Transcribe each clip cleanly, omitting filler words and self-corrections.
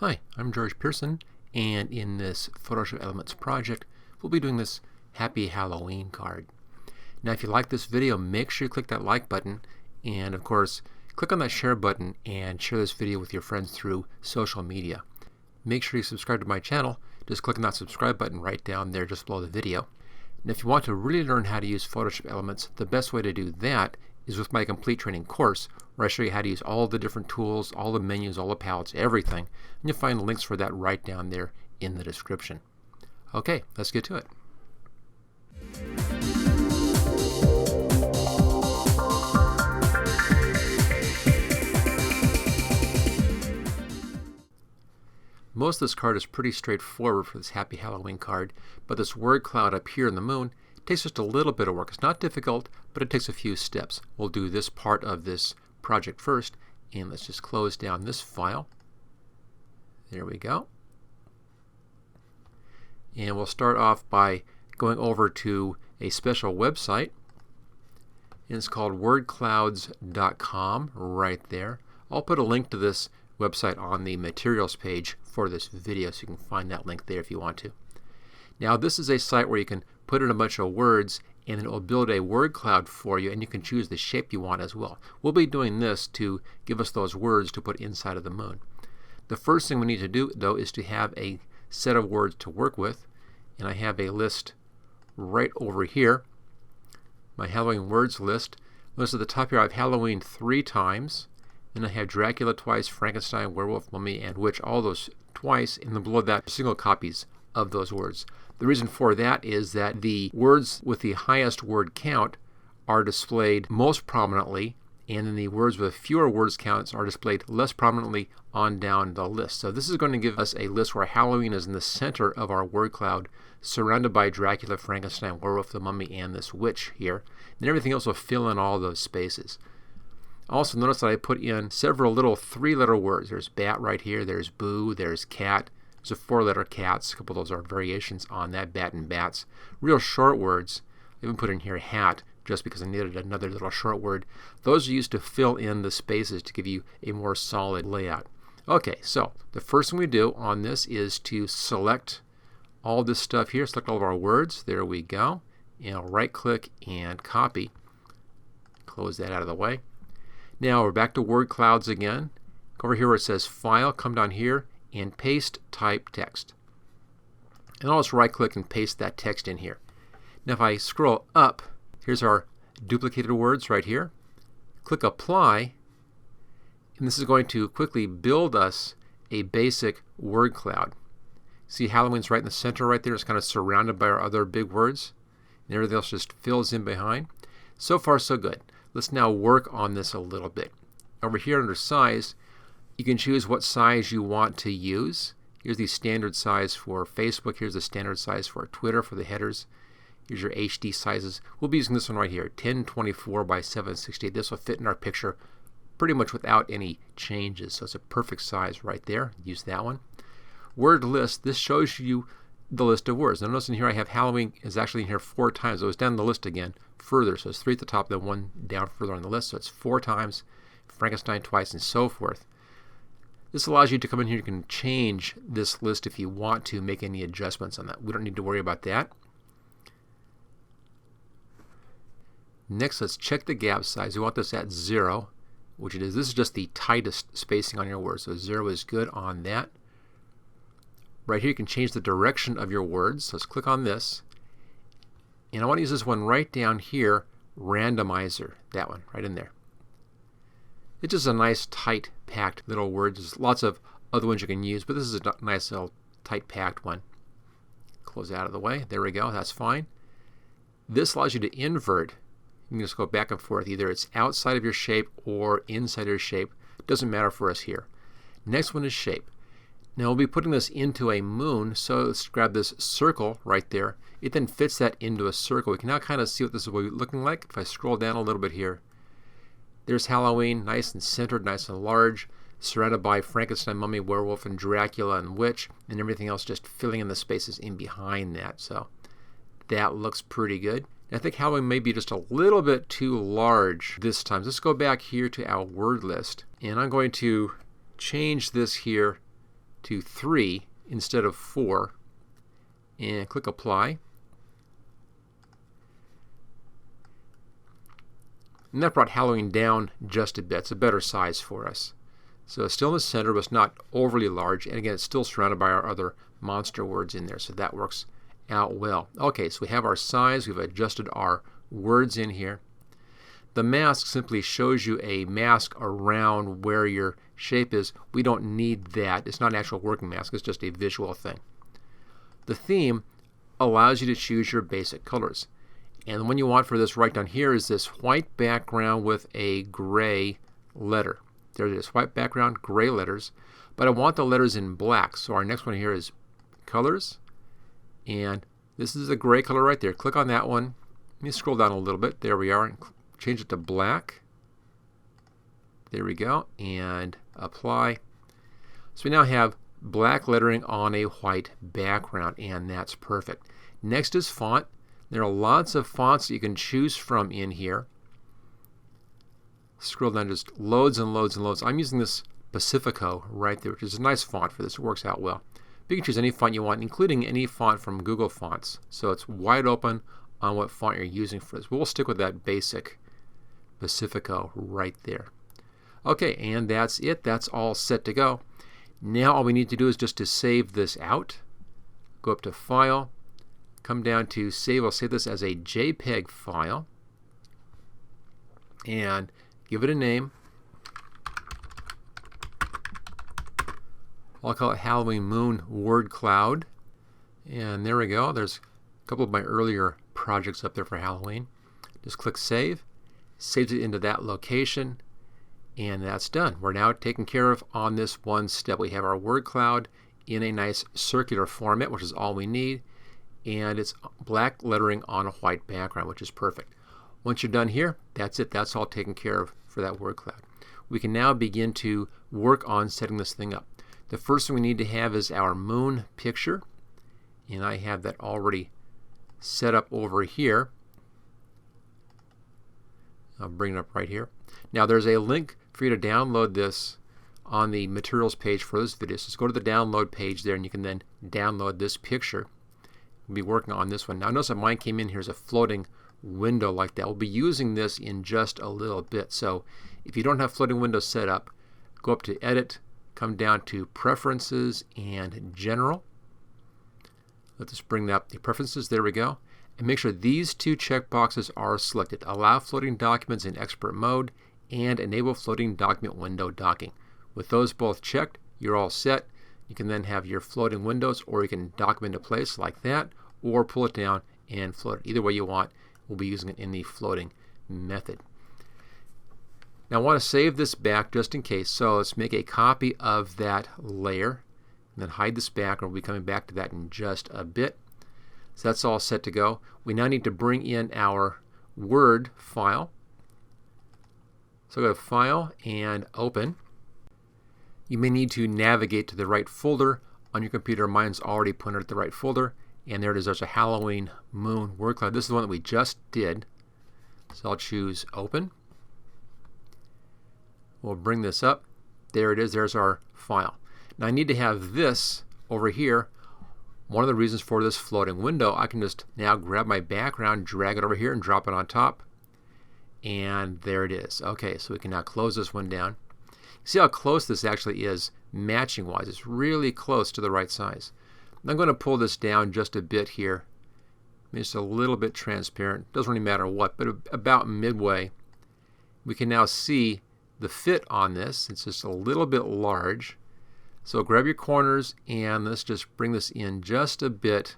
Hi, I'm George Pearson, and in this Photoshop Elements project, we'll be doing this Happy Halloween card. Now, if you like this video, make sure you click that like button, and of course, click on that share button and share this video with your friends through social media. Make sure you subscribe to my channel. Just click on that subscribe button right down there just below the video. And if you want to really learn how to use Photoshop Elements, the best way to do that is with my complete training course, where I show you how to use all the different tools, all the menus, all the palettes, everything. And you'll find links for that right down there in the description. Okay, let's get to it. Most of this card is pretty straightforward for this Happy Halloween card, but this word cloud up here in the moon takes just a little bit of work. It's not difficult, but it takes a few steps. We'll do this part of this project first, and let's just close down this file. There we go. And we'll start off by going over to a special website, and it's called WordCloudscom right there. I'll put a link to this website on the materials page for this video, so you can find that link there if you want to. Now, this is a site where you can put in a bunch of words and it will build a word cloud for you, and you can choose the shape you want as well. We'll be doing this to give us those words to put inside of the moon. The first thing we need to do, though, is to have a set of words to work with, and I have a list right over here, my Halloween words list. Notice at the top here I have Halloween 3 times, then I have Dracula twice, Frankenstein, werewolf, mummy, and witch, all those twice, and then below that single copies of those words. The reason for that is that the words with the highest word count are displayed most prominently, and then the words with fewer words counts are displayed less prominently on down the list. So this is going to give us a list where Halloween is in the center of our word cloud, surrounded by Dracula, Frankenstein, werewolf, the mummy, and this witch here. And everything else will fill in all those spaces. Also, notice that I put in several little 3-letter words. There's bat right here, there's boo, there's cat. There's a 4-letter cats. A couple of those are variations on that, bat and bats. Real short words. I even put in here hat just because I needed another little short word. Those are used to fill in the spaces to give you a more solid layout. Okay, so the first thing we do on this is to select all this stuff here. Select all of our words. There we go. And I'll right click and copy. Close that out of the way. Now we're back to word clouds again. Go over here where it says File, come down here and paste type text. And I'll just right click and paste that text in here. Now if I scroll up, here's our duplicated words right here. Click Apply, and this is going to quickly build us a basic word cloud. See, Halloween's right in the center right there. It's kind of surrounded by our other big words, and everything else just fills in behind. So far so good. Let's now work on this a little bit. Over here under size, you can choose what size you want to use. Here's the standard size for Facebook. Here's the standard size for Twitter for the headers. Here's your HD sizes. We'll be using this one right here, 1024 by 768. This will fit in our picture pretty much without any changes. So it's a perfect size right there. Use that one. Word list. This shows you the list of words. Now notice in here I have Halloween is actually in here 4 times. It was down the list again further. So it's 3 at the top, then 1 down further on the list. So it's 4 times. Frankenstein twice, and so forth. This allows you to come in here. You can change this list if you want to make any adjustments on that. We don't need to worry about that. Next, let's check the gap size. We want this at 0, which it is. This is just the tightest spacing on your words. So 0 is good on that. Right here you can change the direction of your words. Let's click on this. And I want to use this one right down here, randomizer. That one, right in there. It's just a nice, tight, packed little word. There's lots of other ones you can use, but this is a nice little tight, packed one. Close it out of the way. There we go. That's fine. This allows you to invert. You can just go back and forth. Either it's outside of your shape or inside your shape. It doesn't matter for us here. Next one is shape. Now we'll be putting this into a moon, so let's grab this circle right there. It then fits that into a circle. We can now kind of see what this is looking like. If I scroll down a little bit here, there's Halloween, nice and centered, nice and large, surrounded by Frankenstein, mummy, werewolf, and Dracula, and witch, and everything else just filling in the spaces in behind that. So that looks pretty good. And I think Halloween may be just a little bit too large this time. Let's go back here to our word list, and I'm going to change this here to 3 instead of 4 and click Apply. And that brought Halloween down just a bit. It's a better size for us. So it's still in the center, but it's not overly large. And again, it's still surrounded by our other monster words in there. So that works out well. Okay, so we have our size. We've adjusted our words in here. The mask simply shows you a mask around where your shape is. We don't need that. It's not an actual working mask. It's just a visual thing. The theme allows you to choose your basic colors. And the one you want for this right down here is this white background with a gray letter. There it is, white background, gray letters. But I want the letters in black. So our next one here is Colors. And this is a gray color right there. Click on that one. Let me scroll down a little bit. There we are. And change it to black. There we go. And apply. So we now have black lettering on a white background. And that's perfect. Next is font. There are lots of fonts that you can choose from in here. Scroll down, just loads and loads and loads. I'm using this Pacifico right there, which is a nice font for this. It works out well. But you can choose any font you want, including any font from Google Fonts. So it's wide open on what font you're using for this. But we'll stick with that basic Pacifico right there. Okay, and that's it. That's all set to go. Now all we need to do is just to save this out. Go up to File. Come down to Save. I'll save this as a JPEG file. And give it a name. I'll call it Halloween Moon WordCloud. And there we go. There's a couple of my earlier projects up there for Halloween. Just click Save. Saves it into that location. And that's done. We're now taken care of on this one step. We have our word cloud in a nice circular format, which is all we need. And it's black lettering on a white background, which is perfect. Once you're done here, that's it. That's all taken care of for that word cloud. We can now begin to work on setting this thing up. The first thing we need to have is our moon picture. And I have that already set up over here. I'll bring it up right here. Now there's a link for you to download this on the materials page for this video. So just go to the download page there and you can then download this picture. We'll be working on this one. Now notice that mine came in here as a floating window like that. We'll be using this in just a little bit. So if you don't have floating windows set up, go up to Edit, come down to Preferences and General. Let's just bring up the preferences. There we go. And make sure these two checkboxes are selected. Allow floating documents in expert mode and enable floating document window docking. With those both checked, you're all set. You can then have your floating windows, or you can dock them into place like that, or pull it down and float it. Either way you want, we'll be using it in the floating method. Now I want to save this back just in case, so let's make a copy of that layer and then hide this back, and we'll be coming back to that in just a bit. So that's all set to go. We now need to bring in our Word file. So go to File and Open. You may need to navigate to the right folder on your computer. Mine's already pointed at the right folder. And there it is. There's a Halloween Moon WordCloud. This is the one that we just did. So I'll choose Open. We'll bring this up. There it is. There's our file. Now I need to have this over here. One of the reasons for this floating window, I can just now grab my background, drag it over here, and drop it on top. And there it is. Okay, so we can now close this one down. See how close this actually is matching wise. It's really close to the right size. I'm going to pull this down just a bit here. Just a little bit transparent. Doesn't really matter what, but about midway. We can now see the fit on this. It's just a little bit large. So grab your corners and let's just bring this in just a bit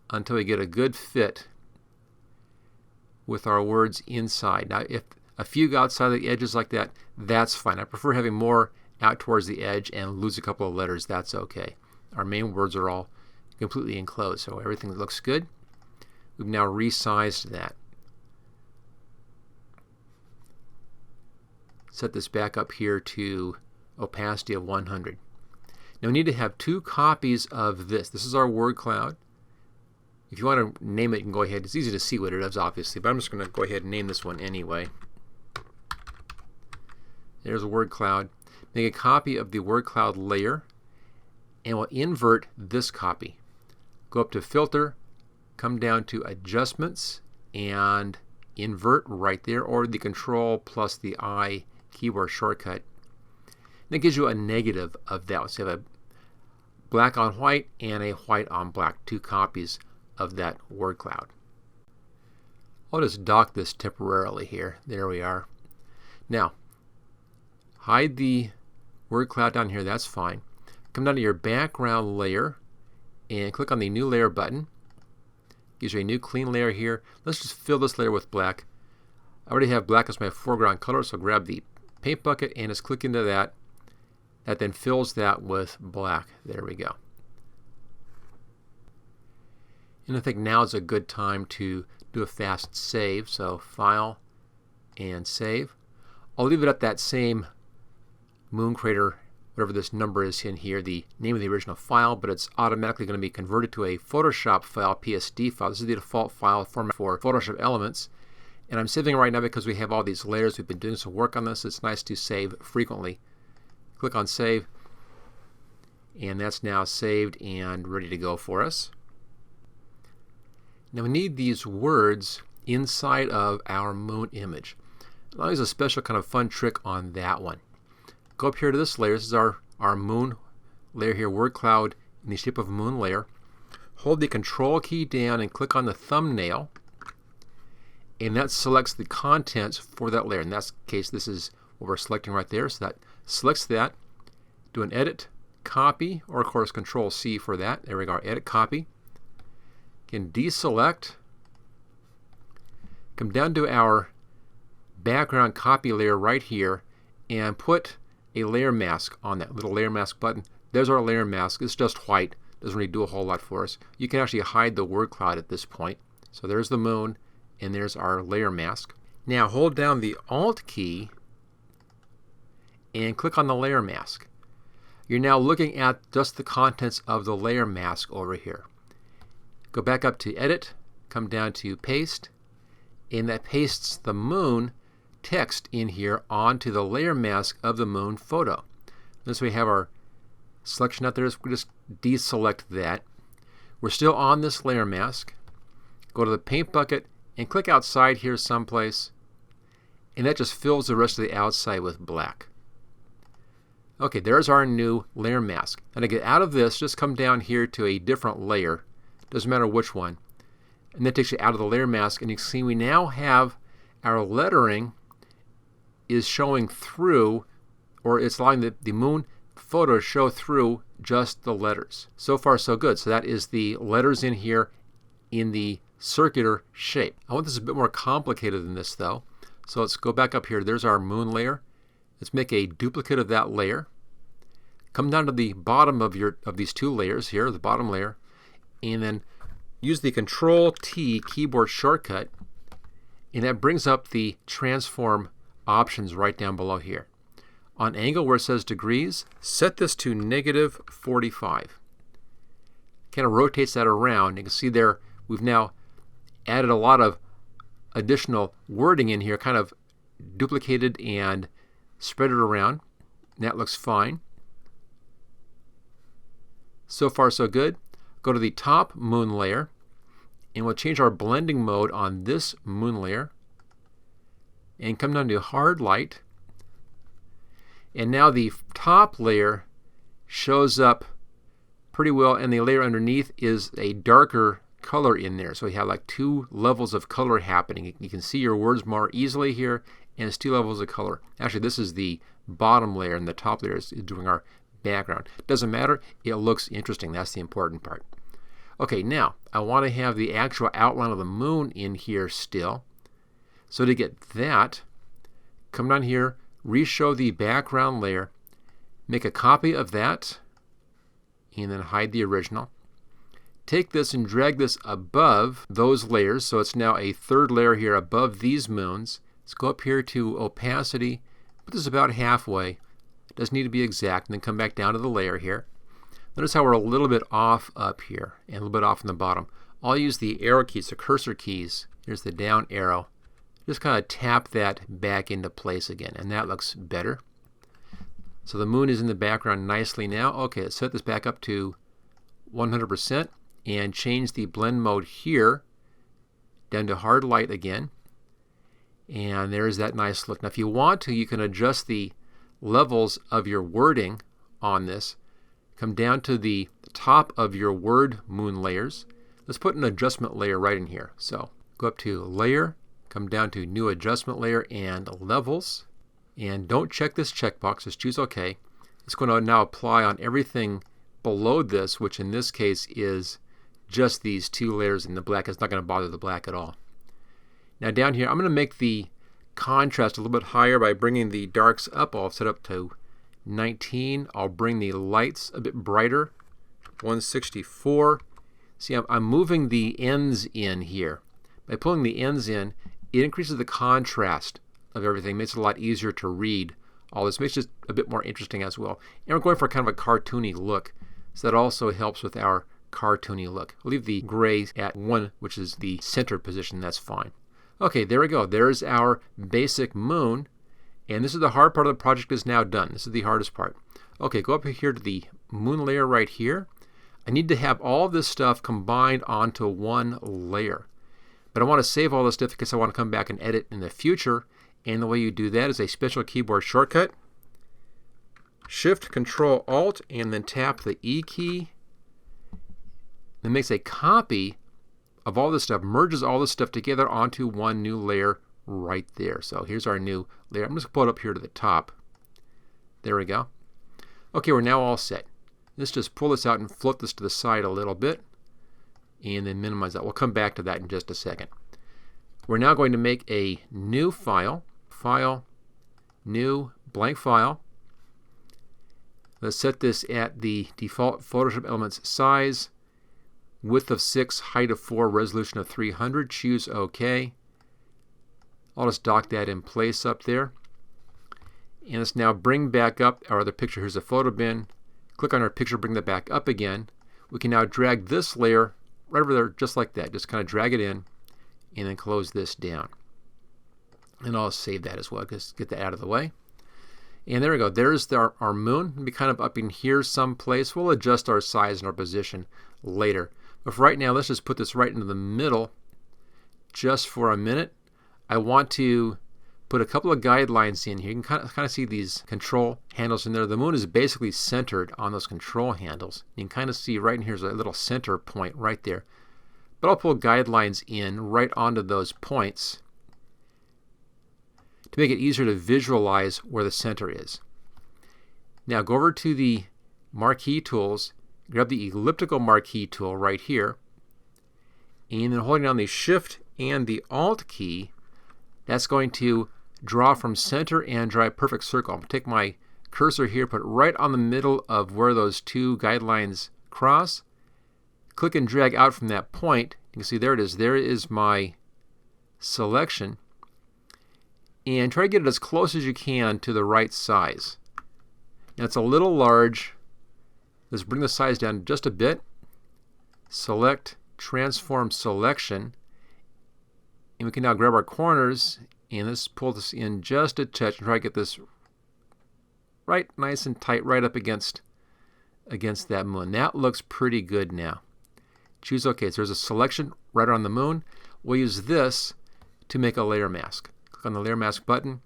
until we get a good fit with our words inside. Now if a few go outside the edges like that, that's fine. I prefer having more out towards the edge and lose a couple of letters. That's okay. Our main words are all completely enclosed, so everything looks good. We've now resized that. Set this back up here to opacity of 100. Now we need to have two copies of this. This is our word cloud. If you want to name it, you can go ahead. It's easy to see what it is, obviously, but I'm just going to go ahead and name this one anyway. There's a word cloud. Make a copy of the word cloud layer and we'll invert this copy. Go up to Filter, come down to Adjustments, and invert right there, or the Control plus the I keyboard shortcut. And it gives you a negative of that. So you have a black on white and a white on black, two copies of that word cloud. I'll just dock this temporarily here. There we are. Now, hide the word cloud down here. That's fine. Come down to your background layer and click on the New Layer button. Gives you a new clean layer here. Let's just fill this layer with black. I already have black as my foreground color, so grab the paint bucket and just click into that. That then fills that with black. There we go. And I think now is a good time to do a fast save. So File and Save. I'll leave it at that same moon crater, whatever this number is in here, the name of the original file, but it's automatically going to be converted to a Photoshop file, PSD file. This is the default file format for Photoshop Elements. And I'm saving it right now because we have all these layers. We've been doing some work on this. It's nice to save frequently. Click on Save, and that's now saved and ready to go for us. Now we need these words inside of our moon image. I'll use a special kind of fun trick on that one. Go up here to this layer. This is our moon layer here, word cloud in the shape of a moon layer. Hold the Control key down and click on the thumbnail, and that selects the contents for that layer. In that case, this is what we're selecting right there. So that selects that. Do an Edit, Copy, or of course Control C for that. There we go, Edit, Copy. Can deselect. Come down to our background copy layer right here and put a layer mask on that little layer mask button. There's our layer mask. It's just white. Doesn't really do a whole lot for us. You can actually hide the word cloud at this point. So there's the moon and there's our layer mask. Now hold down the Alt key and click on the layer mask. You're now looking at just the contents of the layer mask over here. Go back up to Edit, come down to Paste, and that pastes the moon text in here onto the layer mask of the moon photo. This we have our selection out there. We just deselect that. We're still on this layer mask. Go to the paint bucket and click outside here someplace, and that just fills the rest of the outside with black. Okay, there's our new layer mask. And to get out of this, just come down here to a different layer. Doesn't matter which one. And that takes you out of the layer mask, and you can see we now have our lettering is showing through, or it's allowing the moon photo to show through just the letters. So far so good. So that is the letters in here in the circular shape. I want this a bit more complicated than this though. So let's go back up here. There's our moon layer. Let's make a duplicate of that layer. Come down to the bottom of these two layers here, the bottom layer, and then use the Control T keyboard shortcut, and that brings up the transform options right down below here. On angle where it says degrees, set this to -45. Kind of rotates that around. You can see there we've now added a lot of additional wording in here, kind of duplicated and spread it around. And that looks fine. So far so good. Go to the top moon layer, and we'll change our blending mode on this moon layer and come down to hard light. And now the top layer shows up pretty well, and the layer underneath is a darker color in there. So we have like two levels of color happening. You can see your words more easily here, and it's two levels of color. Actually, this is the bottom layer, and the top layer is doing our background. Doesn't matter, it looks interesting. That's the important part. Okay, now I want to have the actual outline of the moon in here still. So to get that, come down here, reshow the background layer, make a copy of that, and then hide the original. Take this and drag this above those layers, so it's now a third layer here above these moons. Let's go up here to opacity, put this about halfway. It doesn't need to be exact, and then come back down to the layer here. Notice how we're a little bit off up here and a little bit off in the bottom. I'll use the arrow keys, the cursor keys. Here's the down arrow. Just kind of tap that back into place again, and that looks better. So the moon is in the background nicely now. Okay, let's set this back up to 100% and change the blend mode here down to hard light again. And there's that nice look. Now if you want to, you can adjust the levels of your wording on this. Come down to the top of your word moon layers. Let's put an adjustment layer right in here. So go up to Layer, come down to New Adjustment Layer and Levels. And don't check this checkbox, just choose OK. It's going to now apply on everything below this, which in this case is just these two layers in the black. It's not going to bother the black at all. Now down here, I'm going to make the contrast a little bit higher by bringing the darks up. I'll set up to 19. I'll bring the lights a bit brighter, 164. See, I'm moving the ends in here. By pulling the ends in, it increases the contrast of everything, makes it a lot easier to read. All this makes it a bit more interesting as well. And we're going for kind of a cartoony look, so that also helps with our cartoony look. I'll leave the gray at 1, which is the center position. That's fine. Okay, there we go. There's our basic moon. And this is the hard part of the project is now done. This is the hardest part. Okay, go up here to the moon layer right here. I need to have all this stuff combined onto one layer. But I want to save all this stuff because I want to come back and edit in the future. And the way you do that is a special keyboard shortcut. Shift, Control, Alt, and then tap the E key. That makes a copy of all this stuff, merges all this stuff together onto one new layer right there. So here's our new layer. I'm just going to pull it up here to the top. There we go. Okay, we're now all set. Let's just pull this out and float this to the side a little bit and then minimize that. We'll come back to that in just a second. We're now going to make a new file. File, New, Blank File. Let's set this at the default Photoshop Elements size, width of 6, height of 4, resolution of 300. Choose OK. I'll just dock that in place up there. And let's now bring back up our other picture. Here's a photo bin. Click on our picture, bring that back up again. We can now drag this layer right over there just like that. Just kind of drag it in and then close this down. And I'll save that as well. Just get that out of the way. And there we go. There's our moon. It'll be kind of up in here someplace. We'll adjust our size and our position later. But for right now, let's just put this right into the middle just for a minute. I want to put a couple of guidelines in here. You can kind of see these control handles in there. The moon is basically centered on those control handles. You can kind of see right in here's a little center point right there. But I'll pull guidelines in right onto those points to make it easier to visualize where the center is. Now go over to the Marquee tools, grab the Elliptical Marquee tool right here, and then holding down the Shift and the Alt key, that's going to draw from center and draw a perfect circle. I'm going to take my cursor here, put it right on the middle of where those two guidelines cross, click and drag out from that point. You can see there it is. There is my selection. And try to get it as close as you can to the right size. Now it's a little large. Let's bring the size down just a bit. Select Transform Selection. And we can now grab our corners and let's pull this in just a touch and try to get this right nice and tight right up against that moon. That looks pretty good now. Choose OK. So there's a selection right on the moon. We'll use this to make a layer mask. Click on the Layer Mask button.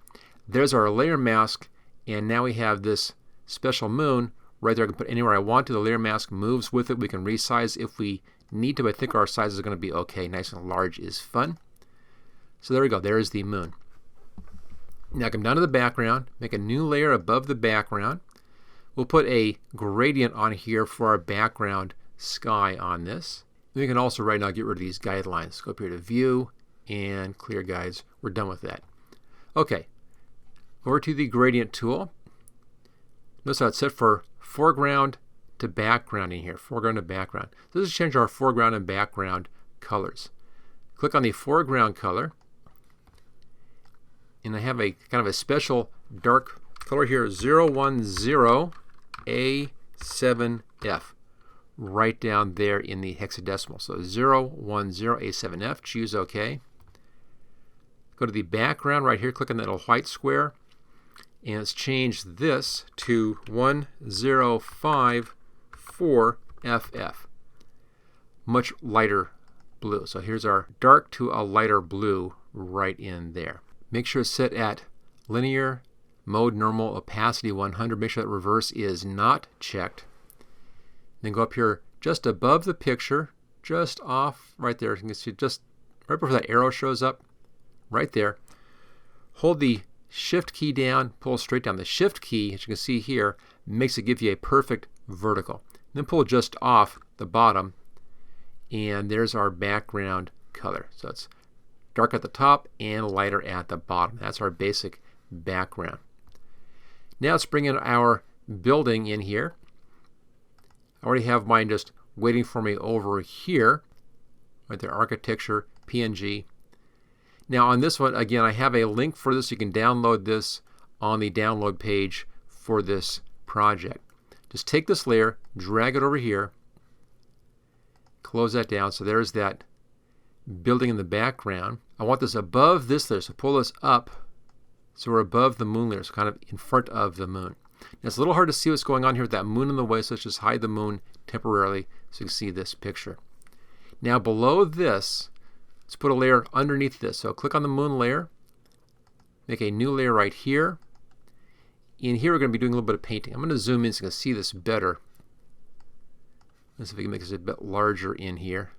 There's our layer mask, and now we have this special moon right there. I can put anywhere I want to. The layer mask moves with it. We can resize if we need to, but I think our size is going to be okay. Nice and large is fun. So there we go. There is the moon. Now come down to the background, make a new layer above the background. We'll put a gradient on here for our background sky on this. We can also right now get rid of these guidelines. Go up here to View and Clear Guides. We're done with that. Okay, over to the gradient tool. Notice how it's set for foreground to background in here. Foreground to background. So this is change our foreground and background colors. Click on the foreground color. And I have a kind of a special dark color here, 010A7F. Right down there in the hexadecimal. So 010A7F. Choose OK. Go to the background right here. Click on that little white square. and let's change this to 1054FF. Much lighter blue. So here's our dark to a lighter blue right in there. Make sure it's set at linear mode, normal, opacity 100. Make sure that reverse is not checked. Then go up here just above the picture, just off right there. You can see just right before that arrow shows up, right there. Hold the Shift key down, pull straight down. The Shift key, as you can see here, makes it give you a perfect vertical. Then pull just off the bottom, and there's our background color. So it's dark at the top and lighter at the bottom. That's our basic background. Now let's bring in our building in here. I already have mine just waiting for me over here. Right there, architecture, PNG. Now on this one, again, I have a link for this. You can download this on the download page for this project. Just take this layer, drag it over here, close that down. So there's that building in the background. I want this above this layer, so pull this up so we're above the moon layer, so kind of in front of the moon. Now it's a little hard to see what's going on here with that moon in the way, so let's just hide the moon temporarily so you can see this picture. Now below this, let's put a layer underneath this. So click on the moon layer, make a new layer right here. In here we're going to be doing a little bit of painting. I'm going to zoom in so you can see this better. Let's see if we can make this a bit larger in here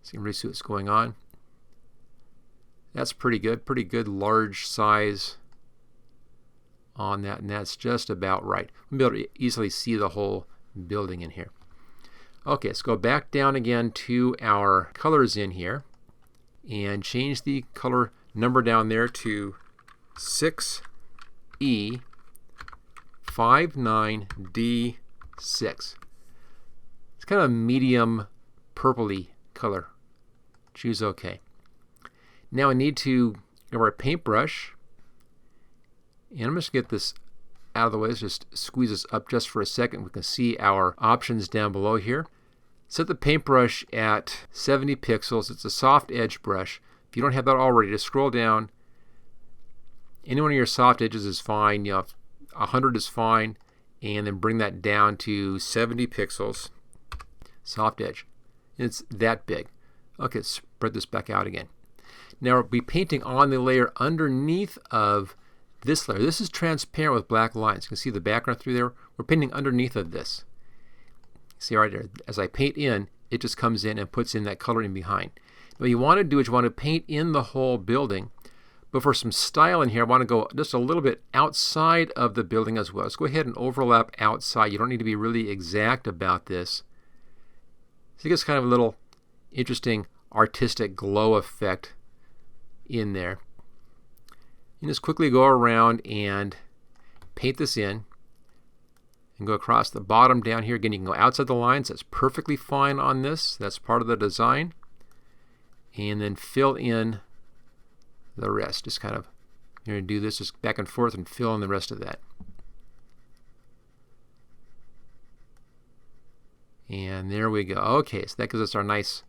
so you can really see what's going on. That's pretty good large size on that, and that's just about right. We'll be able to easily see the whole building in here. Okay, let's go back down again to our colors in here and change the color number down there to 6E59D6. It's kind of a medium purpley color. Choose OK. Now I need to go our paintbrush, and I'm just going to get this out of the way. Let's just squeeze this up just for a second. We can see our options down below here. Set the paintbrush at 70 pixels. It's a soft edge brush. If you don't have that already, just scroll down. Any one of your soft edges is fine. 100 is fine. And then bring that down to 70 pixels. Soft edge. It's that big. Okay, let's spread this back out again. Now we'll be painting on the layer underneath of this layer. This is transparent with black lines. You can see the background through there. We're painting underneath of this. See right there, as I paint in, it just comes in and puts in that color in behind. What you want to do is you want to paint in the whole building, but for some style in here, I want to go just a little bit outside of the building as well. Let's go ahead and overlap outside. You don't need to be really exact about this. So it gets kind of a little interesting artistic glow effect in there. You just quickly go around and paint this in and go across the bottom down here. Again, you can go outside the lines. That's perfectly fine on this. That's part of the design. And then fill in the rest. Just kind of, you're going to do this just back and forth and fill in the rest of that. And there we go. Okay, so that gives us our nice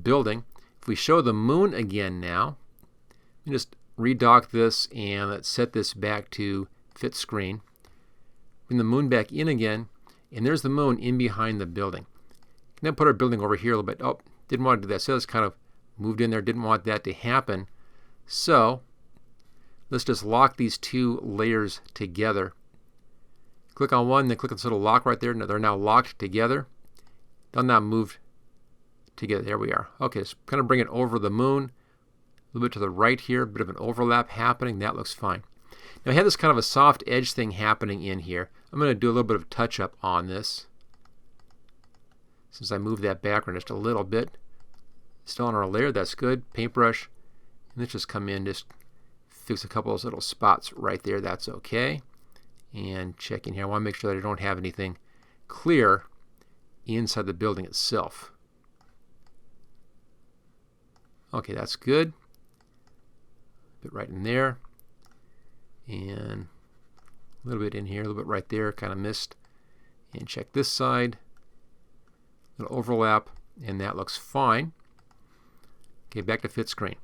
building. If we show the moon again now, you just redock this and let's set this back to fit screen. Bring the moon back in again, and there's the moon in behind the building. Now put our building over here a little bit. Oh, didn't want to do that. So it's kind of moved in there. Didn't want that to happen. So let's just lock these two layers together. Click on one, then click on this little lock right there. Now they're now locked together. They'll now move together. There we are. Okay, so kind of bring it over the moon. A little bit to the right here. A bit of an overlap happening. That looks fine. Now I have this kind of a soft edge thing happening in here. I'm going to do a little bit of touch up on this. Since I moved that background just a little bit. Still on our layer, that's good. Paintbrush. And let's just come in, just fix a couple of those little spots right there. That's okay. And check in here. I want to make sure that I don't have anything clear inside the building itself. Okay, that's good. Bit right in there. And a little bit in here, a little bit right there, kind of missed. And check this side. A little overlap, and that looks fine. Okay, back to fit screen.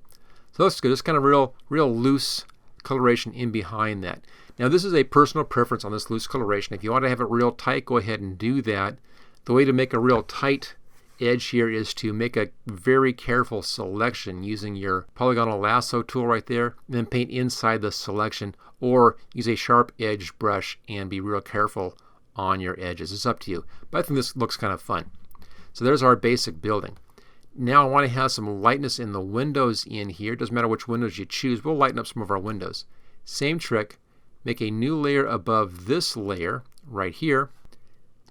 So that's good. It's kind of real loose coloration in behind that. Now this is a personal preference on this loose coloration. If you want to have it real tight, go ahead and do that. The way to make a real tight edge here is to make a very careful selection using your polygonal lasso tool right there, and then paint inside the selection, or use a sharp edged brush and be real careful on your edges. It's up to you, but I think this looks kind of fun. So there's our basic building. Now I want to have some lightness in the windows in here. It doesn't matter which windows you choose. We'll lighten up some of our windows. Same trick. Make a new layer above this layer right here.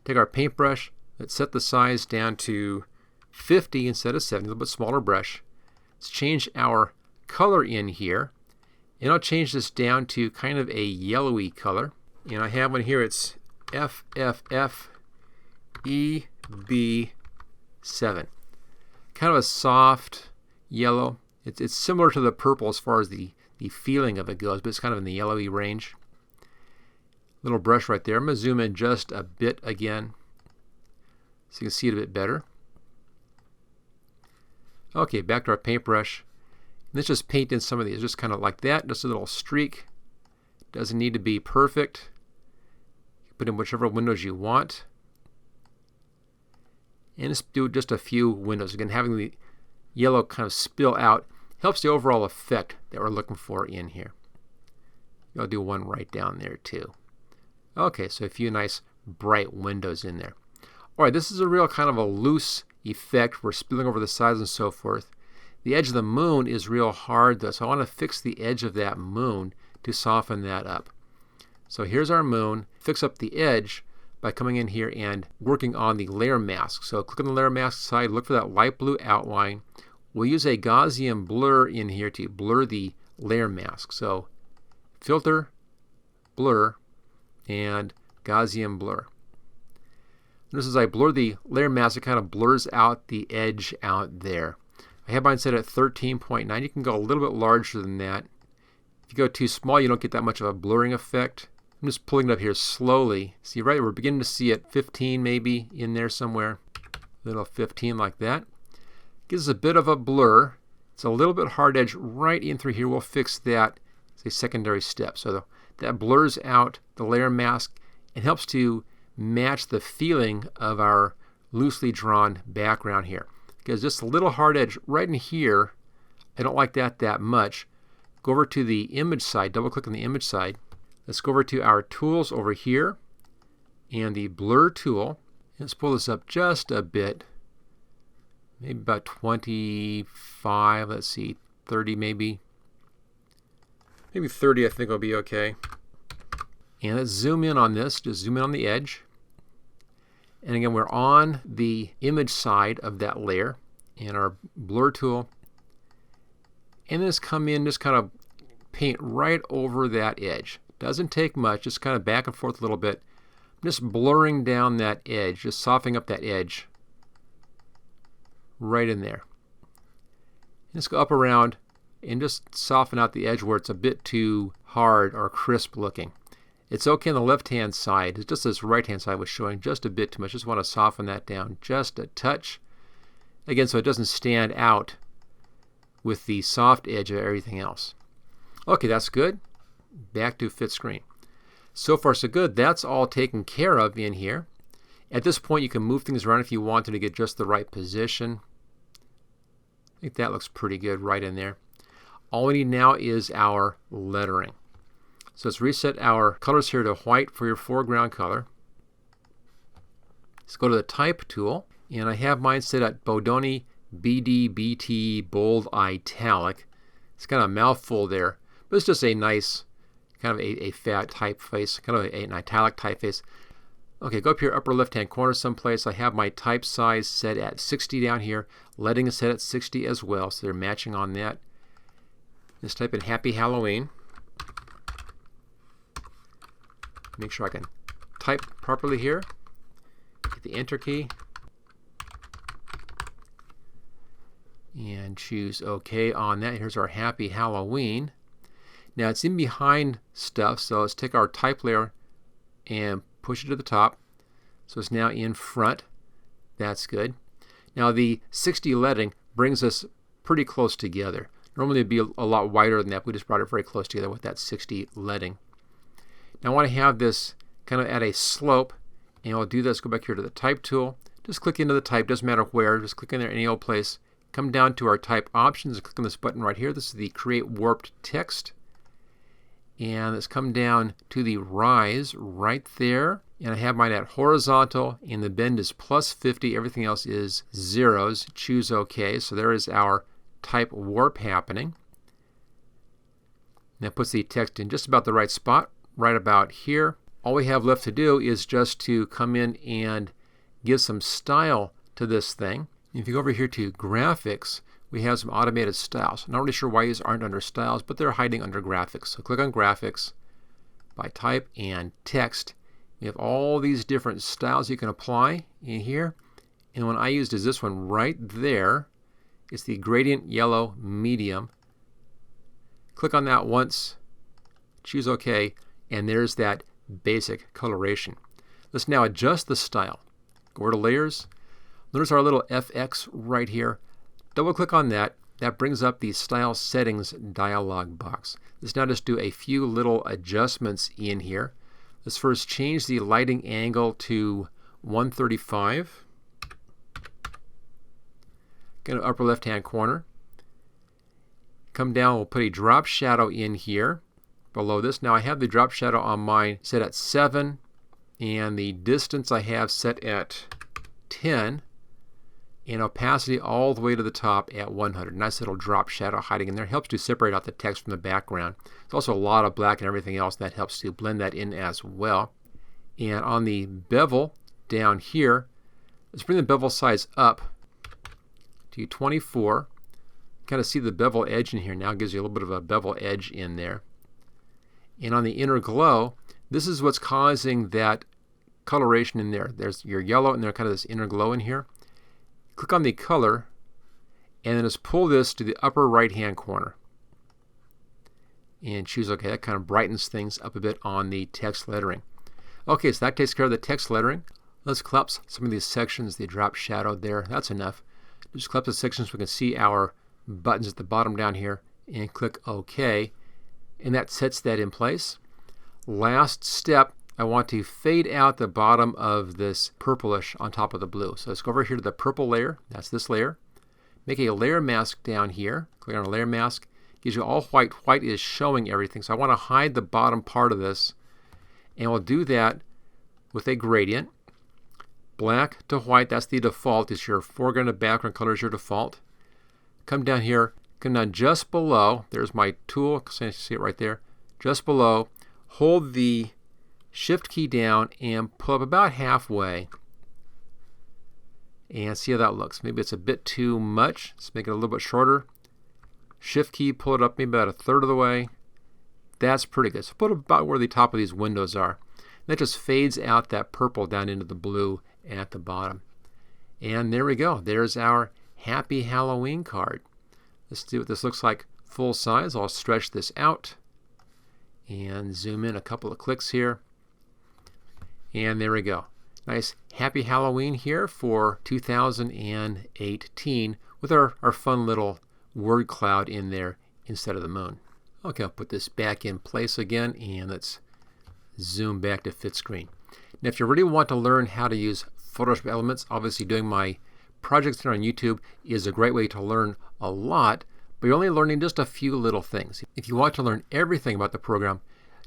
Take our paintbrush. Let's set the size down to 50 instead of 70, a little bit smaller brush. Let's change our color in here. And I'll change this down to kind of a yellowy color. And I have one here. It's FFFEB7. Kind of a soft yellow. It's similar to the purple as far as the feeling of it goes, but it's kind of in the yellowy range. Little brush right there. I'm going to zoom in just a bit again so you can see it a bit better. Okay, back to our paintbrush. Let's just paint in some of these, just kind of like that, just a little streak. Doesn't need to be perfect. Put in whichever windows you want. And let's do just a few windows. Again, having the yellow kind of spill out helps the overall effect that we're looking for in here. I'll do one right down there too. Okay, so a few nice bright windows in there. Alright, this is a real kind of a loose effect. We're spilling over the sides and so forth. The edge of the moon is real hard though, so I want to fix the edge of that moon to soften that up. So here's our moon. Fix up the edge by coming in here and working on the layer mask. So click on the layer mask side, look for that light blue outline. We'll use a Gaussian blur in here to blur the layer mask. So filter, blur, and Gaussian blur. Notice as I blur the layer mask, it kind of blurs out the edge out there. I have mine set at 13.9. You can go a little bit larger than that. If you go too small, you don't get that much of a blurring effect. I'm just pulling it up here slowly. See, right, we're beginning to see it 15 maybe in there somewhere. A little 15 like that. Gives us a bit of a blur. It's a little bit hard edge right in through here. We'll fix that as a secondary step. So that blurs out the layer mask and helps to match the feeling of our loosely drawn background here. Because just a little hard edge right in here, I don't like that much. Go over to the image side, double click on the image side. Let's go over to our tools over here and the blur tool. Let's pull this up just a bit, maybe about 25, let's see, 30 maybe. Maybe 30 I think will be okay. And let's zoom in on this, just zoom in on the edge. And again, we're on the image side of that layer and our blur tool. And then just come in, just kind of paint right over that edge. Doesn't take much, just kind of back and forth a little bit. I'm just blurring down that edge, just softening up that edge right in there. And just go up around and just soften out the edge where it's a bit too hard or crisp looking. It's okay on the left-hand side. It's just this right-hand side was showing just a bit too much. Just want to soften that down just a touch. Again, so it doesn't stand out with the soft edge of everything else. Okay, that's good. Back to fit screen. So far so good. That's all taken care of in here. At this point you can move things around if you wanted to get just the right position. I think that looks pretty good right in there. All we need now is our lettering. So let's reset our colors here to white for your foreground color. Let's go to the type tool, and I have mine set at Bodoni BDBT bold italic. It's kind of a mouthful there, but it's just a nice kind of a fat typeface, kind of an italic typeface. Okay, go up here upper left hand corner someplace. I have my type size set at 60 down here. Leading is set at 60 as well, so they're matching on that. Let's type in Happy Halloween. Make sure I can type properly here. Hit the Enter key. And choose OK on that. Here's our Happy Halloween. Now it's in behind stuff, so let's take our type layer and push it to the top. So it's now in front. That's good. Now the 60 leading brings us pretty close together. Normally it'd be a lot wider than that. We just brought it very close together with that 60 leading. Now I want to have this kind of at a slope, and I'll do this. Go back here to the type tool. Just click into the type, doesn't matter where, just click in there any old place. Come down to our type options and click on this button right here. This is the create warped text. And let's come down to the rise right there. And I have mine at horizontal, and the bend is +50. Everything else is zeros. Choose OK. So there is our type warp happening. And that puts the text in just about the right spot, right about here. All we have left to do is just to come in and give some style to this thing. If you go over here to graphics, we have some automated styles. I'm not really sure why these aren't under styles, but they're hiding under graphics. So click on graphics, by type and text. We have all these different styles you can apply in here. And one I used is this one right there. It's the gradient yellow medium. Click on that once, choose OK, and there's that basic coloration. Let's now adjust the style. Go over to layers. Notice our little FX right here. Double click on that. That brings up the style settings dialog box. Let's now just do a few little adjustments in here. Let's first change the lighting angle to 135. Go to upper left hand corner. Come down, we'll put a drop shadow in here below this. Now I have the drop shadow on mine set at 7, and the distance I have set at 10, and opacity all the way to the top at 100. Nice little drop shadow hiding in there. Helps to separate out the text from the background. There's also a lot of black and everything else that helps to blend that in as well. And on the bevel down here, let's bring the bevel size up to 24. Kind of see the bevel edge in here now. It gives you a little bit of a bevel edge in there. And on the inner glow, this is what's causing that coloration in there. There's your yellow and there's kind of this inner glow in here. Click on the color and then just pull this to the upper right hand corner and choose OK. That kind of brightens things up a bit on the text lettering. Okay, so that takes care of the text lettering. Let's collapse some of these sections, the drop shadow there. That's enough. Just collapse the sections so we can see our buttons at the bottom down here and click OK. And that sets that in place. Last step, I want to fade out the bottom of this purplish on top of the blue. So let's go over here to the purple layer. That's this layer. Make a layer mask down here. Click on a layer mask. Gives you all white. White is showing everything. So I want to hide the bottom part of this. And we'll do that with a gradient. Black to white, that's the default. It's your foreground and background color is your default. Come down here. Come down just below. There's my tool. See it right there. Just below. Hold the Shift key down and pull up about halfway and see how that looks. Maybe it's a bit too much. Let's make it a little bit shorter. Shift key, pull it up maybe about 1/3 of the way. That's pretty good. So put it about where the top of these windows are. That just fades out that purple down into the blue at the bottom. And there we go. There's our Happy Halloween card. Let's see what this looks like full size. I'll stretch this out and zoom in a couple of clicks here. And there we go. Nice Happy Halloween here for 2018 with our fun little word cloud in there instead of the moon. Okay, I'll put this back in place again and let's zoom back to fit screen. Now if you really want to learn how to use Photoshop Elements, obviously doing my projects here on YouTube is a great way to learn a lot, but you're only learning just a few little things. If you want to learn everything about the program,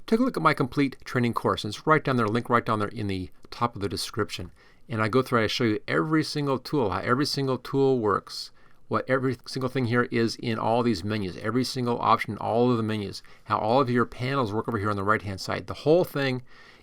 take a look at my complete training course. It's right down there, link right down there in the top of the description. And I go through and I show you every single tool, how every single tool works, what every single thing here is in all these menus, every single option, all of the menus, how all of your panels work over here on the right hand side. The whole thing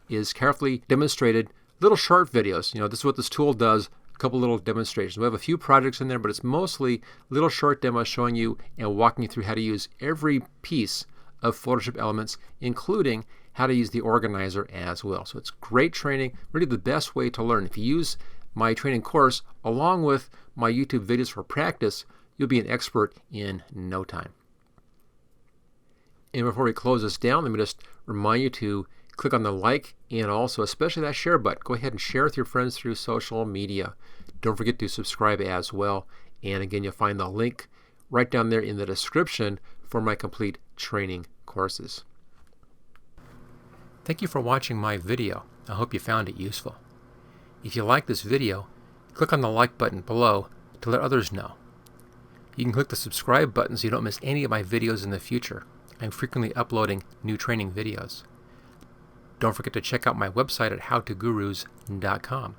is carefully demonstrated, little short videos. You know, this is what this tool does, a couple little demonstrations. We have a few projects in there, but it's mostly little short demos showing you and walking you through how to use every piece of Photoshop Elements, including how to use the organizer as well. So it's great training, really the best way to learn. If you use my training course along with my YouTube videos for practice, you'll be an expert in no time. And before we close this down, let me just remind you to click on the like and also especially that share button. Go ahead and share with your friends through social media. Don't forget to subscribe as well. And again, you'll find the link right down there in the description for my complete training courses. Thank you for watching my video. I hope you found it useful. If you like this video, click on the like button below to let others know. You can click the subscribe button so you don't miss any of my videos in the future. I'm frequently uploading new training videos. Don't forget to check out my website at howtogurus.com.